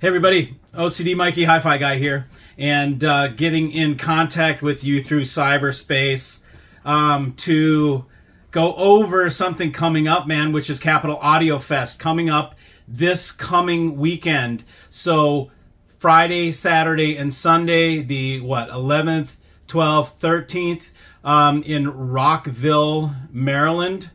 Hey everybody, OCD Mikey HiFi guy here, and getting in contact with you through cyberspace to go over something coming up, man, which is Capital Audio Fest coming up this coming weekend. So Friday, Saturday, and Sunday, the 11th, 12th, 13th in Rockville, Maryland.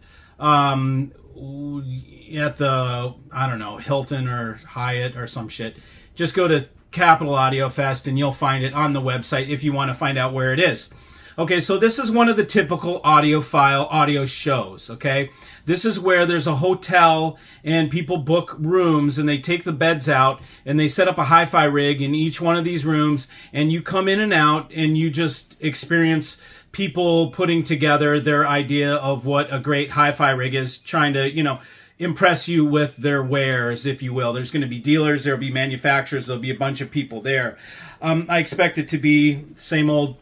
At the, I don't know, Hilton or Hyatt or some shit. Just go to Capital Audio Fest and you'll find it on the website if you want to find out where it is. Okay, so this is one of the typical audiophile audio shows, okay? This is where there's a hotel and people book rooms and they take the beds out and they set up a hi-fi rig in each one of these rooms, and you come in and out and you just experience people putting together their idea of what a great hi-fi rig is, trying to, impress you with their wares, if you will. There's going to be dealers, there'll be manufacturers, there'll be a bunch of people there. I expect it to be same old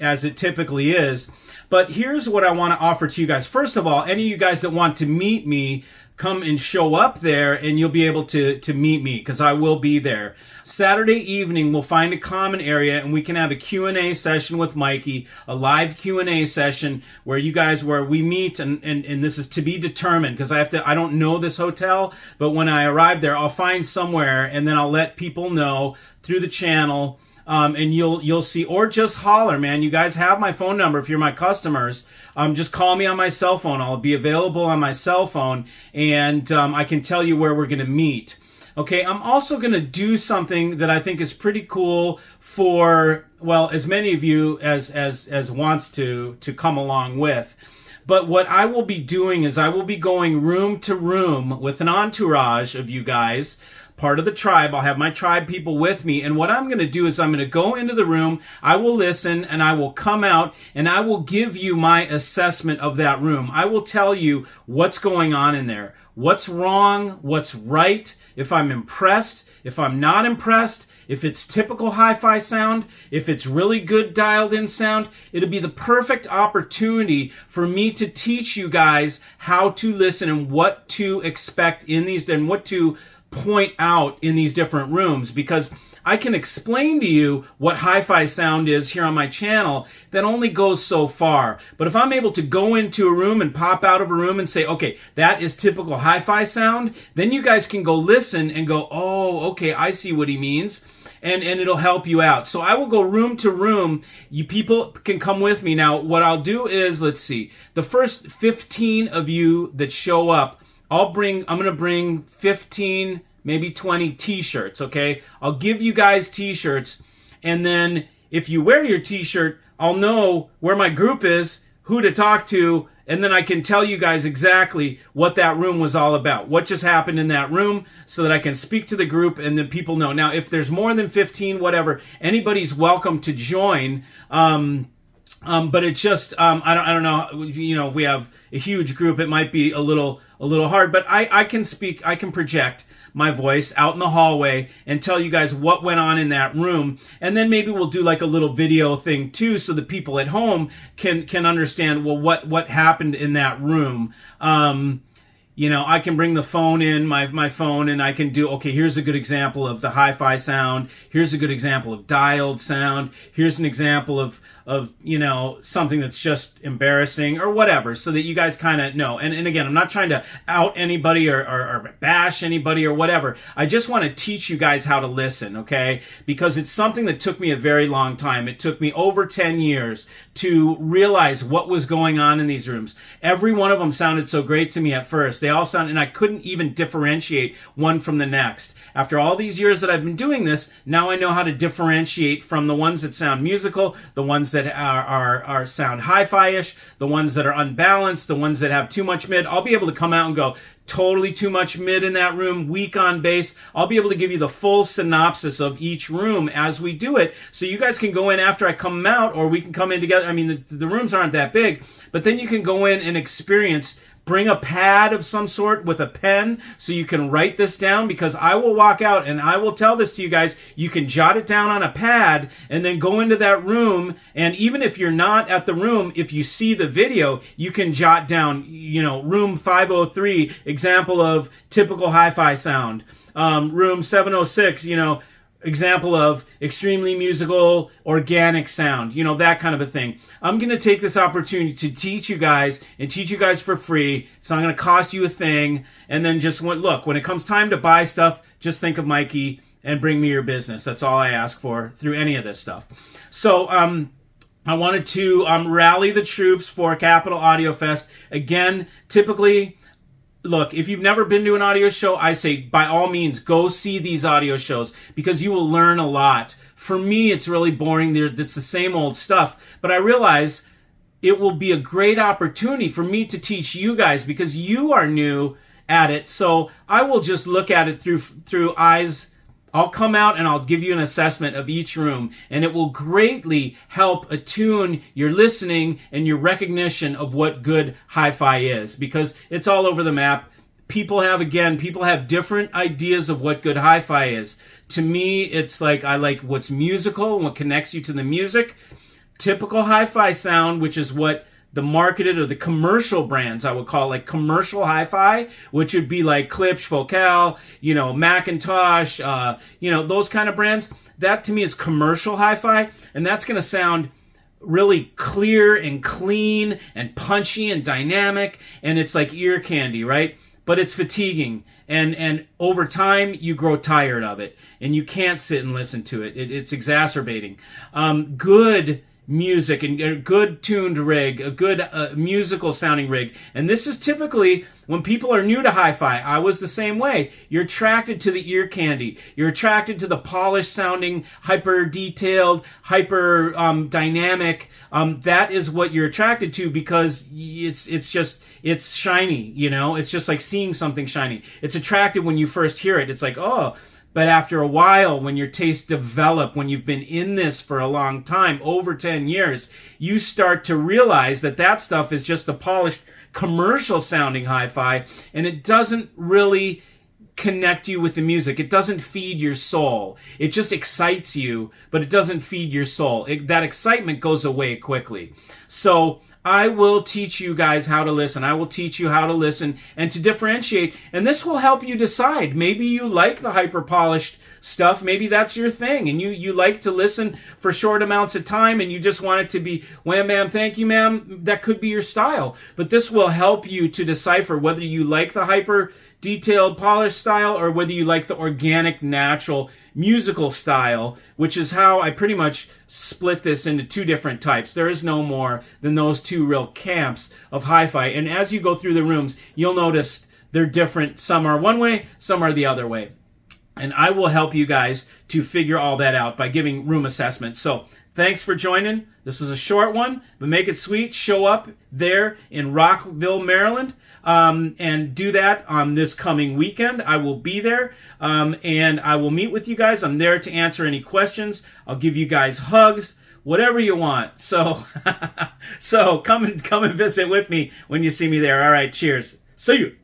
as it typically is. But here's what I want to offer to you guys. First of all, any of you guys that want to meet me, come and show up there and you'll be able to meet me, because I will be there. Saturday evening, we'll find a common area and we can have a Q&A session with Mikey, a live Q&A session where we meet, and this is to be determined, because I don't know this hotel, but when I arrive there, I'll find somewhere and then I'll let people know through the channel. And you'll see, or just holler, man. You guys have my phone number if you're my customers. Just call me on my cell phone. I'll be available on my cell phone, and I can tell you where we're going to meet. Okay, I'm also going to do something that I think is pretty cool for, well, as many of you as wants to come along with. But what I will be doing is I will be going room to room with an entourage of you guys, part of the tribe. I'll have my tribe people with me, and what I'm going to do is I'm going to go into the room, I will listen, and I will come out, and I will give you my assessment of that room. I will tell you what's going on in there, what's wrong, what's right, if I'm impressed, if I'm not impressed, if it's typical hi-fi sound, if it's really good dialed in sound. It'll be the perfect opportunity for me to teach you guys how to listen and what to expect in these, and what to point out in these different rooms, because I can explain to you what hi-fi sound is here on my channel. That only goes so far. But if I'm able to go into a room and pop out of a room and say, okay, that is typical hi-fi sound, then you guys can go listen and go, oh, okay, I see what he means. And it'll help you out. So I will go room to room. You people can come with me. Now, what I'll do is, let's see, the first 15 of you that show up, I'm going to bring 15, maybe 20 t-shirts, okay? I'll give you guys t-shirts, and then if you wear your t-shirt, I'll know where my group is, who to talk to, and then I can tell you guys exactly what that room was all about, what just happened in that room, so that I can speak to the group and then people know. Now, if there's more than 15, whatever, anybody's welcome to join. But it's just, I don't know, we have a huge group. It might be a little hard, but I can speak, I can project my voice out in the hallway and tell you guys what went on in that room. And then maybe we'll do like a little video thing too, so the people at home can understand, well, what happened in that room. I can bring the phone in, my phone, and I can do, okay, here's a good example of the hi-fi sound. Here's a good example of dialed sound. Here's an example of something that's just embarrassing or whatever, so that you guys kind of know. And again, I'm not trying to out anybody or bash anybody or whatever. I just want to teach you guys how to listen, okay? Because it's something that took me a very long time. It took me over 10 years to realize what was going on in these rooms. Every one of them sounded so great to me at first. They all sounded, and I couldn't even differentiate one from the next. After all these years that I've been doing this, now I know how to differentiate from the ones that sound musical, the ones that are sound hi-fi-ish, the ones that are unbalanced, the ones that have too much mid. I'll be able to come out and go, totally too much mid in that room, weak on bass. I'll be able to give you the full synopsis of each room as we do it, so you guys can go in after I come out, or we can come in together. I mean, the rooms aren't that big, but then you can go in and experience Bring a pad of some sort with a pen so you can write this down, because I will walk out and I will tell this to you guys. You can jot it down on a pad and then go into that room. And even if you're not at the room, if you see the video, you can jot down, room 503, example of typical hi-fi sound. Room 706, example of extremely musical, organic sound, that kind of a thing. I'm going to take this opportunity to teach you guys for free. It's not going to cost you a thing. And then just look, when it comes time to buy stuff, just think of Mikey and bring me your business. That's all I ask for through any of this stuff. So, I wanted to rally the troops for Capital Audio Fest. Again, typically, look, if you've never been to an audio show, I say by all means go see these audio shows, because you will learn a lot. For me, it's really boring. It's the same old stuff. But I realize it will be a great opportunity for me to teach you guys, because you are new at it. So I will just look at it through eyes. I'll come out and I'll give you an assessment of each room, and it will greatly help attune your listening and your recognition of what good hi-fi is, because it's all over the map. People have different ideas of what good hi-fi is. To me, it's like I like what's musical and what connects you to the music. Typical hi-fi sound, which is what the marketed or the commercial brands, I would call like commercial hi-fi, which would be like Klipsch, Focal, Macintosh, those kind of brands. That to me is commercial hi-fi, and that's going to sound really clear and clean and punchy and dynamic, and it's like ear candy, right? But it's fatiguing, and over time you grow tired of it, and you can't sit and listen to it. It's exacerbating. Good music and a good tuned rig, a good musical sounding rig. And this is typically when people are new to hi-fi. I was the same way. You're attracted to the ear candy. You're attracted to the polished sounding, hyper detailed, hyper dynamic. That is what you're attracted to, because it's shiny, It's just like seeing something shiny. It's attractive when you first hear it. It's like, oh. But after a while, when your tastes develop, when you've been in this for a long time, over 10 years, you start to realize that stuff is just the polished commercial sounding hi-fi, and it doesn't really connect you with the music. It doesn't feed your soul. It just excites you, but it doesn't feed your soul. That excitement goes away quickly. So I will teach you guys how to listen. I will teach you how to listen and to differentiate. And this will help you decide. Maybe you like the hyper-polished stuff. Maybe that's your thing. And you like to listen for short amounts of time, and you just want it to be wham, bam, thank you, ma'am. That could be your style. But this will help you to decipher whether you like the hyper-detailed, polished style, or whether you like the organic, natural, musical style, which is how I pretty much split this into two different types. There is no more than those two real camps of hi-fi. And as you go through the rooms, you'll notice they're different. Some are one way, some are the other way. And I will help you guys to figure all that out by giving room assessments. So thanks for joining. This was a short one, but make it sweet. Show up there in Rockville, Maryland, and do that on this coming weekend. I will be there, and I will meet with you guys. I'm there to answer any questions. I'll give you guys hugs, whatever you want. So, so come and visit with me when you see me there. All right, cheers. See you.